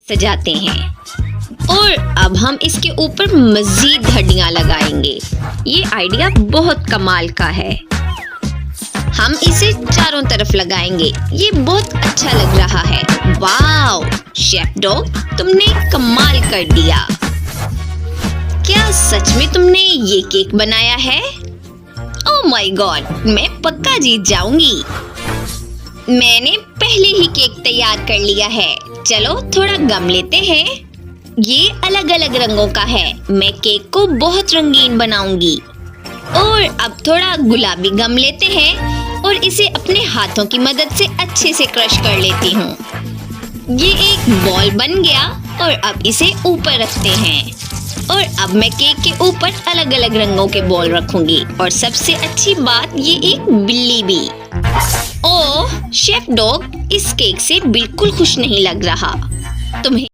सजाते हैं और अब हम इसके ऊपर मज़ीद हड्डियाँ लगाएंगे। ये आइडिया बहुत कमाल का है। हम इसे चारों तरफ लगाएंगे। ये बहुत अच्छा लग रहा है। वाओ शेफ डॉग, तुमने कमाल कर दिया। क्या सच में तुमने ये केक बनाया है? ओह माय गॉड, मैं पक्का जीत जाऊंगी। मैंने पहले ही केक तैयार कर लिया है। चलो थोड़ा गम लेते हैं। ये अलग अलग रंगों का है। मैं केक को बहुत रंगीन बनाऊंगी। और अब थोड़ा गुलाबी गम लेते हैं और इसे अपने हाथों की मदद से अच्छे से क्रश कर लेती हूँ। ये एक बॉल बन गया और अब इसे ऊपर रखते हैं। और अब मैं केक के ऊपर अलग अलग रंगों के बॉल रखूंगी। और सबसे अच्छी बात, ये एक बिल्ली भी। ओह शेफ डॉग, इस केक से बिल्कुल खुश नहीं लग रहा। तुम्हें